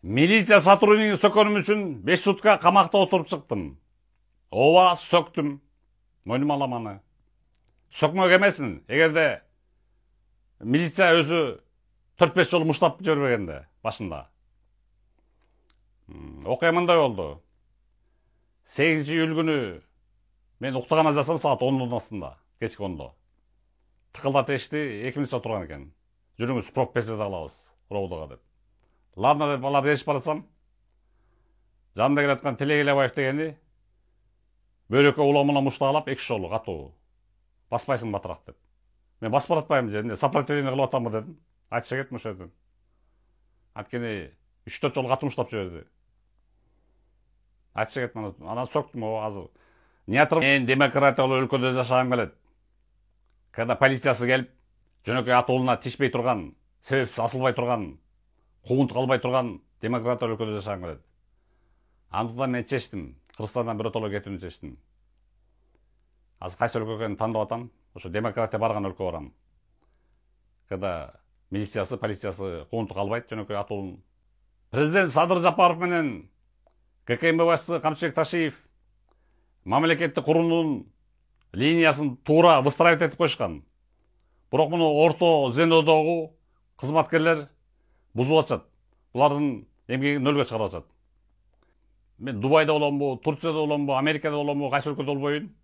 Милиция сотруднигин сөкөнүм үчүн 5 сутка камакта отуруп чыктым. Ооба, сөктүм. Мойнума алам аны. Сөкмөк эмесмин. Эгерде милиция өзү 4-5 жолу муштап жибербегенде башында. Окуя мындай болду. 8-июль күнү мен уктаган жасам саат 10-дун астында, кечки 10-до. Тыкылдат эшикти экинчи отурган экен. Жүрүңүз профбеседа кылабыз, Ровдого деп. Ладно деп аларды ешіп барасам, жанында келаткан Телегелебаев дегени бөрөккө уламына муштагалап 2 жолу катуу. Баспайсың батыраак деп. Мен басып баратпайм же, сопротивление кылып атамбы дедим. Айтыша кеттим ошол жерден. Анткени 3-4 жолу катуу муштап жиберди. Айтыша кеттим, анан сөктүм, азыр. Мен демократиялуу өлкөдө жашагым келет. Когда полициясы келип, жөнөкөй атуулуна тишпей турган, себепсиз асылбай турган, куунтук албай турган демократиялуу өлкөдө жашагым келет. Андыктан мен чечтим, Кыргызстандан биротоло кетүүнү чечтим. Азыр кайсы өлкө экенин тандап атам, ошо демократия барган өлкө барам. Когда милициясы, полициясы куунтук албайт жөнөкөй атуулун. Президент Садыр Жапаров менен ККМБ башчысы Камчыбек Ташиев мамлекеттик курулуунун линиясын туура выстраивать этип койушкан. Бирок муну орто звенодогу кызматкерлер бузуп атышат. Булардын эмгегин нөлгө чыгарып атышат. Мен Дубайда боломбу, Турцияда боломбу, Америкада боломбу, кайсы өлкөдө болбойбун.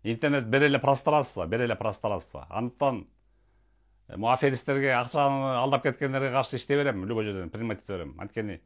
Интернет бир эле пространство. Андыктан аферисттерге, акчаны алдап кеткендерге каршы иштей берем, любой жерден принимать ете берем. Анткени